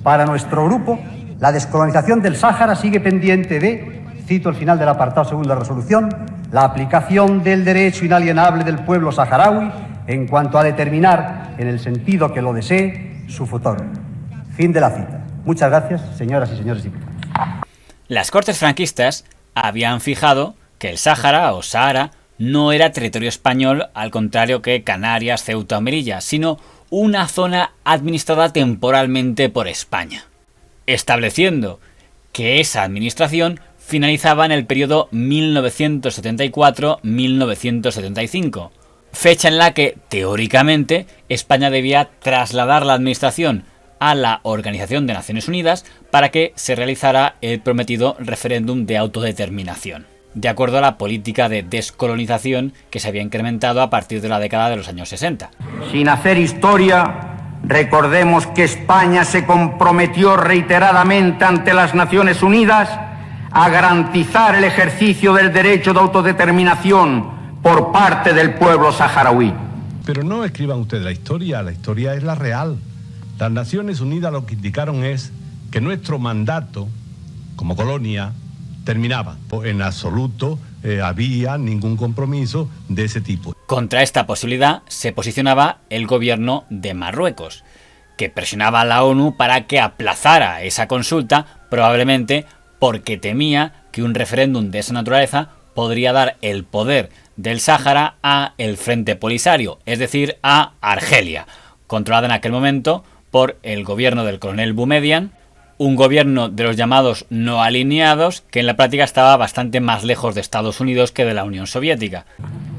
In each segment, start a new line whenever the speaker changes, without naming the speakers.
Para nuestro grupo, la descolonización del Sáhara sigue pendiente de, cito el final del apartado segundo de la resolución, la aplicación del derecho inalienable del pueblo saharaui en cuanto a determinar, en el sentido que lo desee, su futuro. Fin de la cita. Muchas gracias, señoras y señores diputados.
Las Cortes franquistas habían fijado que el Sáhara o Sahara no era territorio español, al contrario que Canarias, Ceuta o Melilla, sino una zona administrada temporalmente por España, estableciendo que esa administración finalizaba en el periodo 1974-1975, fecha en la que, teóricamente, España debía trasladar la administración a la Organización de Naciones Unidas para que se realizara el prometido referéndum de autodeterminación, de acuerdo a la política de descolonización que se había incrementado a partir de la década de los años 60.
Sin hacer historia, recordemos que España se comprometió reiteradamente ante las Naciones Unidas a garantizar el ejercicio del derecho de autodeterminación por parte del pueblo saharaui.
Pero no escriban ustedes la historia es la real. Las Naciones Unidas lo que indicaron es que nuestro mandato como colonia terminaba. En absoluto había ningún compromiso de ese tipo.
Contra esta posibilidad se posicionaba el gobierno de Marruecos, que presionaba a la ONU para que aplazara esa consulta, probablemente porque temía que un referéndum de esa naturaleza podría dar el poder del Sáhara a el Frente Polisario, es decir, a Argelia, controlada en aquel momento por el gobierno del coronel Boumediene, un gobierno de los llamados no alineados que en la práctica estaba bastante más lejos de Estados Unidos que de la Unión Soviética.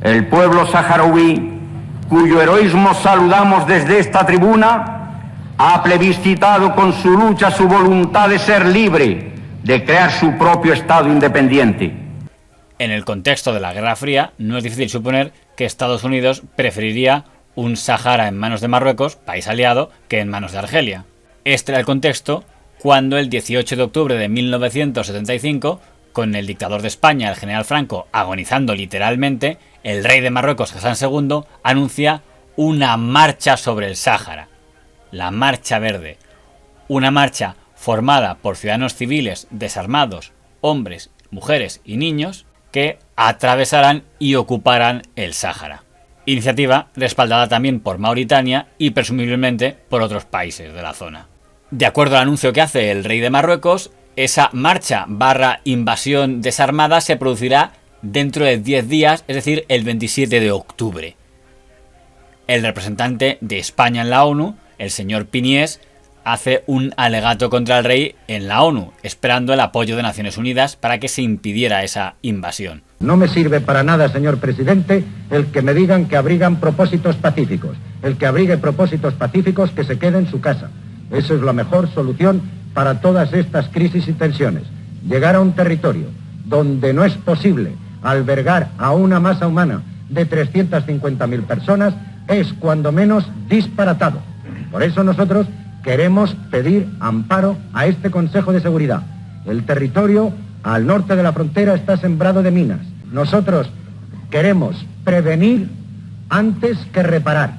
El pueblo saharaui, cuyo heroísmo saludamos desde esta tribuna, ha plebiscitado con su lucha su voluntad de ser libre, de crear su propio Estado independiente.
En el contexto de la Guerra Fría, no es difícil suponer que Estados Unidos preferiría un Sáhara en manos de Marruecos, país aliado, que en manos de Argelia. Este era el contexto cuando el 18 de octubre de 1975, con el dictador de España, el general Franco, agonizando literalmente, el rey de Marruecos, Hassan II, anuncia una marcha sobre el Sáhara, la Marcha Verde, una marcha formada por ciudadanos civiles desarmados, hombres, mujeres y niños, que atravesarán y ocuparán el Sáhara. Iniciativa respaldada también por Mauritania y presumiblemente por otros países de la zona. De acuerdo al anuncio que hace el rey de Marruecos, esa marcha / invasión desarmada se producirá dentro de 10 días, es decir, el 27 de octubre. El representante de España en la ONU, el señor Piniés, hace un alegato contra el rey en la ONU, esperando el apoyo de Naciones Unidas para que se impidiera esa invasión.
No me sirve para nada, señor presidente, el que me digan que abrigan propósitos pacíficos. El que abrigue propósitos pacíficos, que se quede en su casa. Esa es la mejor solución para todas estas crisis y tensiones. Llegar a un territorio donde no es posible albergar a una masa humana de 350.000 personas es cuando menos disparatado. Por eso nosotros queremos pedir amparo a este Consejo de Seguridad. El territorio al norte de la frontera está sembrado de minas. Nosotros queremos prevenir antes que reparar.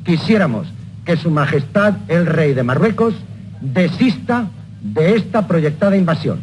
Quisiéramos que Su Majestad el Rey de Marruecos desista de esta proyectada invasión.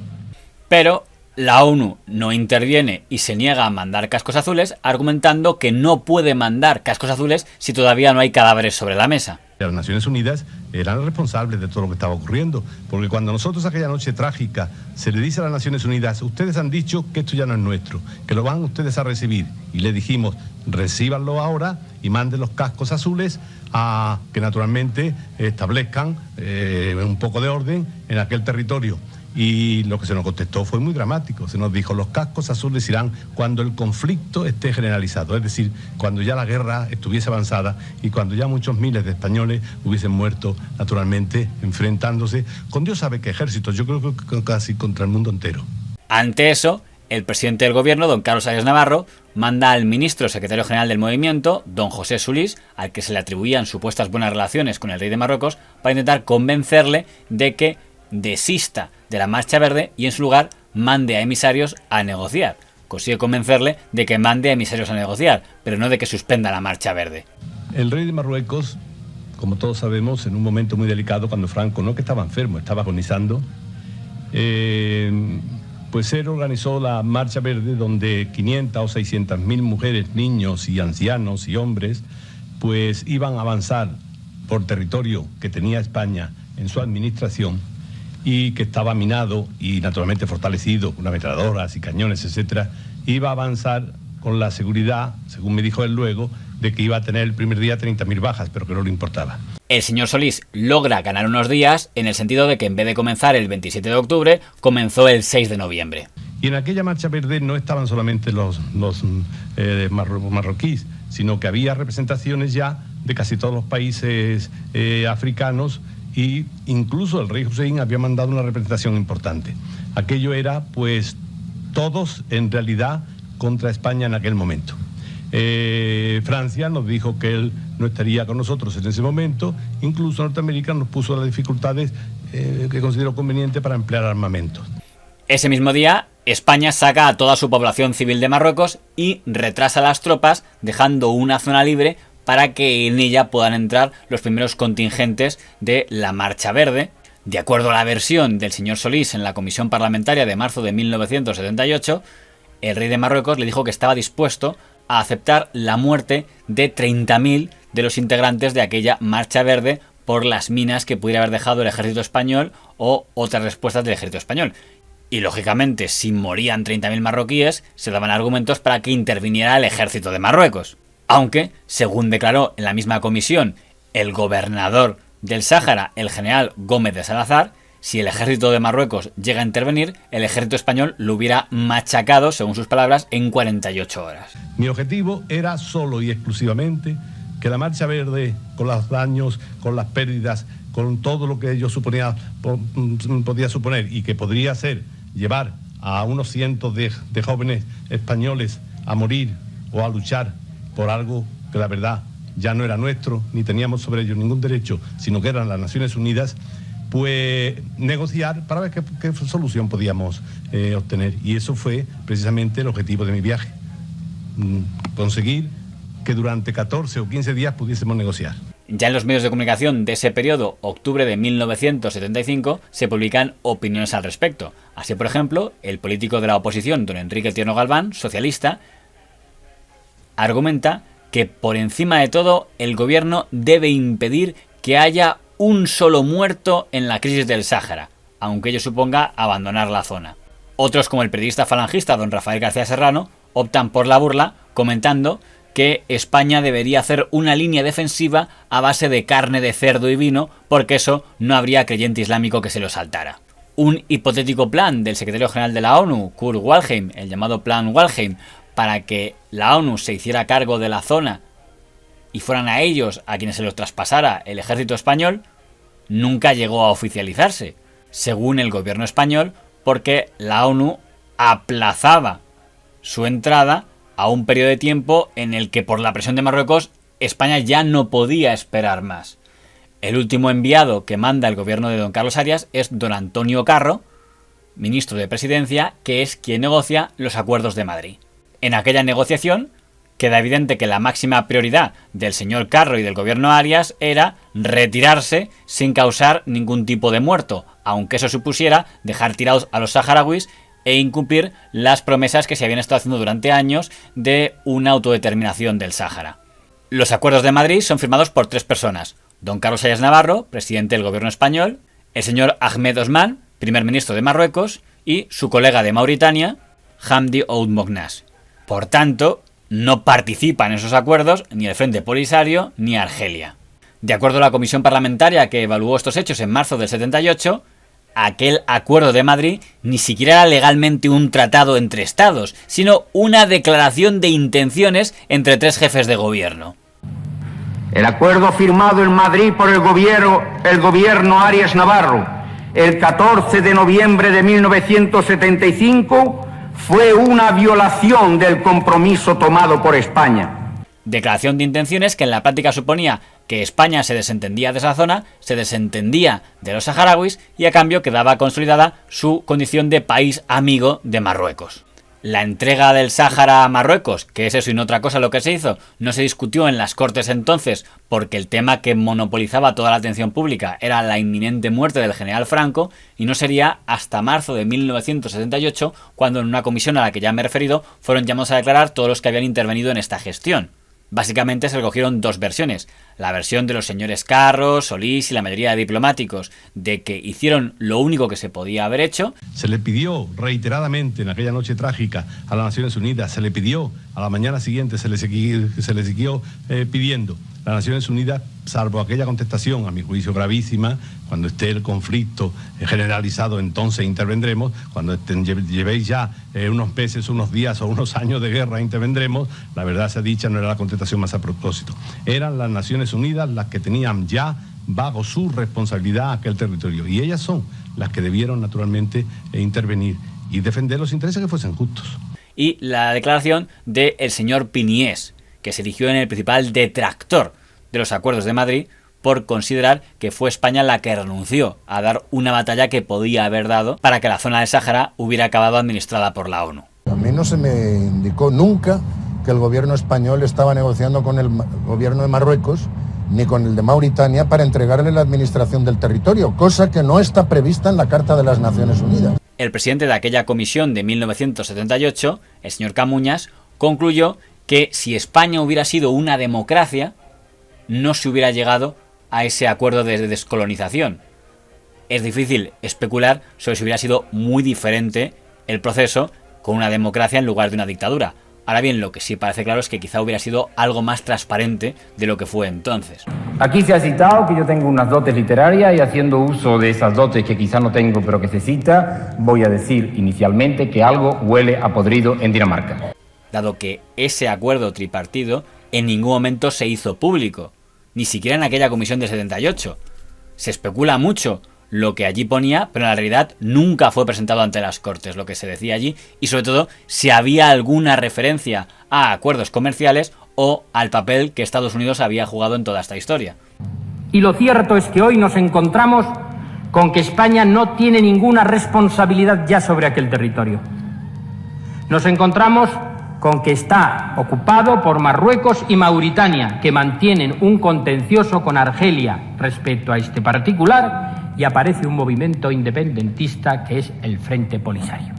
Pero la ONU no interviene y se niega a mandar cascos azules, argumentando que no puede mandar cascos azules si todavía no hay cadáveres sobre la mesa.
Las Naciones Unidas eran responsables de todo lo que estaba ocurriendo, porque cuando nosotros aquella noche trágica se le dice a las Naciones Unidas, ustedes han dicho que esto ya no es nuestro, que lo van ustedes a recibir, y le dijimos, recíbanlo ahora y manden los cascos azules a que naturalmente establezcan un poco de orden en aquel territorio. Y lo que se nos contestó fue muy dramático. Se nos dijo, los cascos azules irán cuando el conflicto esté generalizado, es decir, cuando ya la guerra estuviese avanzada y cuando ya muchos miles de españoles hubiesen muerto, naturalmente, enfrentándose con Dios sabe qué ejércitos, yo creo que casi contra el mundo entero.
Ante eso, el presidente del gobierno, don Carlos Arias Navarro, manda al ministro secretario general del movimiento, don José Solís, al que se le atribuían supuestas buenas relaciones con el rey de Marruecos, para intentar convencerle de que desista de la Marcha Verde y en su lugar mande a emisarios a negociar. Consigue convencerle de que mande a emisarios a negociar, pero no de que suspenda la Marcha Verde.
El rey de Marruecos, como todos sabemos, en un momento muy delicado cuando Franco, no que estaba enfermo, estaba agonizando, pues él organizó la Marcha Verde, donde 500 o 600.000 mujeres, niños y ancianos y hombres pues iban a avanzar por territorio que tenía España en su administración y que estaba minado y naturalmente fortalecido con ametralladoras y cañones, etcétera. Iba a avanzar con la seguridad, según me dijo él luego, de que iba a tener el primer día 30.000 bajas, pero que no le importaba.
El señor Solís logra ganar unos días en el sentido de que en vez de comenzar el 27 de octubre, comenzó el 6 de noviembre.
Y en aquella Marcha Verde no estaban solamente los marroquíes, sino que había representaciones ya de casi todos los países africanos, y incluso el rey Hussein había mandado una representación importante. Aquello era, pues, todos en realidad contra España en aquel momento. Francia nos dijo que él no estaría con nosotros en ese momento, incluso Norteamérica nos puso las dificultades que consideró conveniente para emplear armamentos.
Ese mismo día, España saca a toda su población civil de Marruecos y retrasa las tropas, dejando una zona libre para que en ella puedan entrar los primeros contingentes de la Marcha Verde. De acuerdo a la versión del señor Solís en la Comisión Parlamentaria de marzo de 1978, el rey de Marruecos le dijo que estaba dispuesto a aceptar la muerte de 30.000 de los integrantes de aquella Marcha Verde por las minas que pudiera haber dejado el ejército español o otras respuestas del ejército español. Y lógicamente, si morían 30.000 marroquíes, se daban argumentos para que interviniera el ejército de Marruecos. Aunque, según declaró en la misma comisión el gobernador del Sáhara, el general Gómez de Salazar, si el ejército de Marruecos llega a intervenir, el ejército español lo hubiera machacado, según sus palabras, en 48 horas.
Mi objetivo era solo y exclusivamente que la Marcha Verde, con los daños, con las pérdidas, con todo lo que ello podía suponer y que podría ser llevar a unos cientos de jóvenes españoles a morir o a luchar por algo que la verdad ya no era nuestro, ni teníamos sobre ello ningún derecho, sino que eran las Naciones Unidas, pues negociar para ver qué solución podíamos obtener. Y eso fue precisamente el objetivo de mi viaje, conseguir que durante 14 o 15 días pudiésemos negociar.
Ya en los medios de comunicación de ese periodo, octubre de 1975, se publican opiniones al respecto. Así, por ejemplo, el político de la oposición, don Enrique Tierno Galván, socialista, argumenta que por encima de todo el gobierno debe impedir que haya un solo muerto en la crisis del Sáhara, aunque ello suponga abandonar la zona. Otros, como el periodista falangista don Rafael García Serrano, optan por la burla, comentando que España debería hacer una línea defensiva a base de carne de cerdo y vino, porque eso no habría creyente islámico que se lo saltara. Un hipotético plan del secretario general de la ONU, Kurt Waldheim, el llamado Plan Waldheim, para que la ONU se hiciera cargo de la zona y fueran a ellos a quienes se los traspasara el ejército español, nunca llegó a oficializarse, según el gobierno español, porque la ONU aplazaba su entrada a un periodo de tiempo en el que, por la presión de Marruecos, España ya no podía esperar más. El último enviado que manda el gobierno de don Carlos Arias es don Antonio Carro, ministro de Presidencia, que es quien negocia los acuerdos de Madrid. En aquella negociación queda evidente que la máxima prioridad del señor Carro y del gobierno Arias era retirarse sin causar ningún tipo de muerto, aunque eso supusiera dejar tirados a los saharauis e incumplir las promesas que se habían estado haciendo durante años de una autodeterminación del Sáhara. Los acuerdos de Madrid son firmados por 3 personas: don Carlos Arias Navarro, presidente del gobierno español, el señor Ahmed Osman, primer ministro de Marruecos, y su colega de Mauritania, Hamdi Ould Mognas. Por tanto, no participan en esos acuerdos ni el Frente Polisario ni Argelia. De acuerdo a la comisión parlamentaria que evaluó estos hechos en marzo del 78, aquel acuerdo de Madrid ni siquiera era legalmente un tratado entre estados, sino una declaración de intenciones entre 3 jefes de gobierno.
El acuerdo firmado en Madrid por el gobierno Arias Navarro el 14 de noviembre de 1975 fue una violación del compromiso tomado por España.
Declaración de intenciones que en la práctica suponía que España se desentendía de esa zona, se desentendía de los saharauis y a cambio quedaba consolidada su condición de país amigo de Marruecos. La entrega del Sáhara a Marruecos, que es eso y no otra cosa lo que se hizo, no se discutió en las Cortes entonces porque el tema que monopolizaba toda la atención pública era la inminente muerte del general Franco, y no sería hasta marzo de 1978 cuando en una comisión a la que ya me he referido fueron llamados a declarar todos los que habían intervenido en esta gestión. Básicamente se recogieron dos versiones: la versión de los señores Carros, Solís y la mayoría de diplomáticos de que hicieron lo único que se podía haber hecho.
Se le pidió reiteradamente en aquella noche trágica a las Naciones Unidas, se le pidió, a la mañana siguiente se le siguió pidiendo. Las Naciones Unidas, salvo aquella contestación, a mi juicio gravísima, cuando esté el conflicto generalizado, entonces intervendremos, cuando llevéis ya unos meses, unos días o unos años de guerra, intervendremos, la verdad sea dicha, no era la contestación más a propósito. Eran las Naciones Unidas las que tenían ya bajo su responsabilidad aquel territorio, y ellas son las que debieron naturalmente intervenir y defender los intereses que fuesen justos.
Y la declaración del señor Piniés, que se erigió en el principal detractor de los acuerdos de Madrid por considerar que fue España la que renunció a dar una batalla que podía haber dado para que la zona del Sáhara hubiera acabado administrada por la ONU.
A mí no se me indicó nunca que el gobierno español estaba negociando con el gobierno de Marruecos ni con el de Mauritania para entregarle la administración del territorio, cosa que no está prevista en la Carta de las Naciones Unidas.
El presidente de aquella comisión de 1978, el señor Camuñas, concluyó que si España hubiera sido una democracia, no se hubiera llegado a ese acuerdo de descolonización. Es difícil especular sobre si hubiera sido muy diferente el proceso con una democracia en lugar de una dictadura. Ahora bien, lo que sí parece claro es que quizá hubiera sido algo más transparente de lo que fue entonces.
Aquí se ha citado que yo tengo unas dotes literarias, y haciendo uso de esas dotes que quizá no tengo pero que se cita, voy a decir inicialmente que algo huele a podrido en Dinamarca.
Dado que ese acuerdo tripartido en ningún momento se hizo público, ni siquiera en aquella comisión de 78. Se especula mucho lo que allí ponía, pero en la realidad nunca fue presentado ante las Cortes lo que se decía allí, y sobre todo si había alguna referencia a acuerdos comerciales o al papel que Estados Unidos había jugado en toda esta historia.
Y lo cierto es que hoy nos encontramos con que España no tiene ninguna responsabilidad ya sobre aquel territorio. Nos encontramos con que está ocupado por Marruecos y Mauritania, que mantienen un contencioso con Argelia respecto a este particular, y aparece un movimiento independentista que es el Frente Polisario.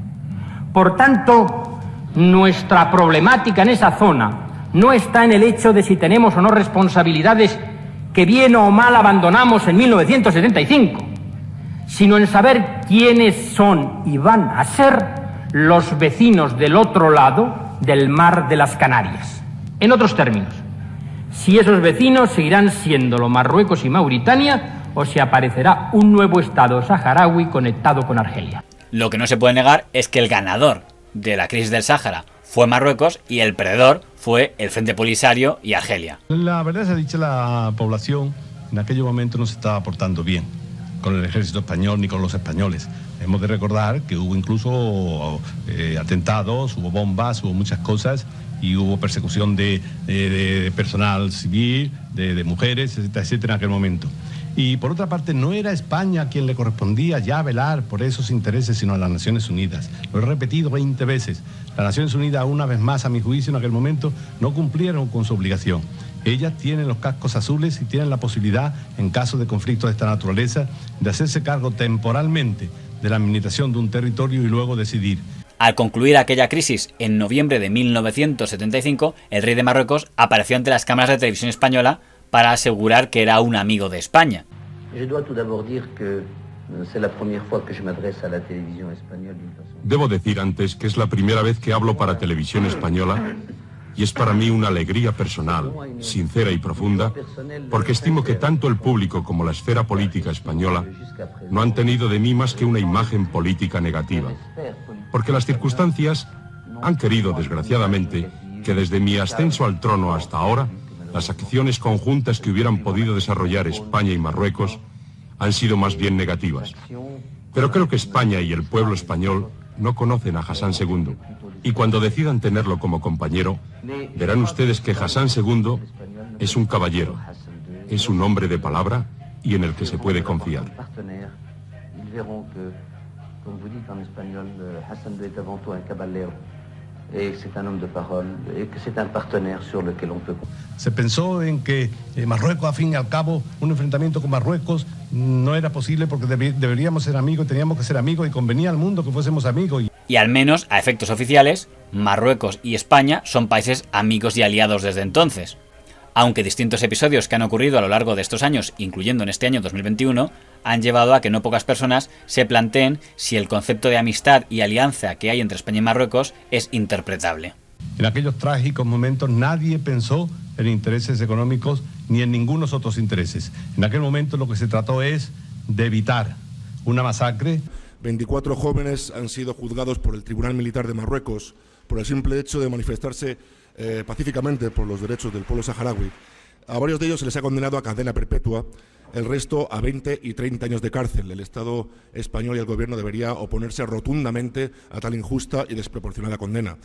Por tanto, nuestra problemática en esa zona no está en el hecho de si tenemos o no responsabilidades que bien o mal abandonamos en 1975, sino en saber quiénes son y van a ser los vecinos del otro lado del mar de las Canarias. En otros términos, si esos vecinos seguirán siéndolo Marruecos y Mauritania, o si aparecerá un nuevo estado saharaui conectado con Argelia.
Lo que no se puede negar es que el ganador de la crisis del Sáhara fue Marruecos y el perdedor fue el Frente Polisario y Argelia.
La verdad se ha dicho, la población en aquel momento no se estaba portando bien con el ejército español ni con los españoles. Hemos de recordar que hubo incluso atentados, hubo bombas, hubo muchas cosas, y hubo persecución de personal civil, de mujeres, etcétera, etcétera, en aquel momento. Y por otra parte, no era España a quien le correspondía ya velar por esos intereses, sino a las Naciones Unidas. Lo he repetido 20 veces. Las Naciones Unidas, una vez más, a mi juicio, en aquel momento, no cumplieron con su obligación. Ellas tienen los cascos azules y tienen la posibilidad, en caso de conflictos de esta naturaleza, de hacerse cargo temporalmente de la administración de un territorio y luego decidir.
Al concluir aquella crisis en noviembre de 1975, el rey de Marruecos apareció ante las cámaras de televisión española para asegurar que era un amigo de España.
Debo decir antes que es la primera vez que hablo para televisión española, y es para mí una alegría personal, sincera y profunda, porque estimo que tanto el público como la esfera política española no han tenido de mí más que una imagen política negativa, porque las circunstancias han querido, desgraciadamente, que desde mi ascenso al trono hasta ahora, las acciones conjuntas que hubieran podido desarrollar España y Marruecos han sido más bien negativas. Pero creo que España y el pueblo español no conocen a Hassan II, y cuando decidan tenerlo como compañero, verán ustedes que Hassan II es un caballero, es un hombre de palabra y en el que se puede confiar.
Se pensó en que Marruecos, a fin y al cabo, un enfrentamiento con Marruecos no era posible porque deberíamos ser amigos, teníamos que ser amigos y convenía al mundo que fuésemos amigos.
Y al menos, a efectos oficiales, Marruecos y España son países amigos y aliados desde entonces. Aunque distintos episodios que han ocurrido a lo largo de estos años, incluyendo en este año 2021, han llevado a que no pocas personas se planteen si el concepto de amistad y alianza que hay entre España y Marruecos es interpretable.
En aquellos trágicos momentos nadie pensó en intereses económicos ni en ningunos otros intereses. En aquel momento lo que se trató es de evitar una masacre.
24 jóvenes han sido juzgados por el Tribunal Militar de Marruecos por el simple hecho de manifestarse pacíficamente por los derechos del pueblo saharaui. A varios de ellos se les ha condenado a cadena perpetua, el resto a 20 y 30 años de cárcel. El Estado español y el Gobierno debería oponerse rotundamente a tal injusta y desproporcionada condena.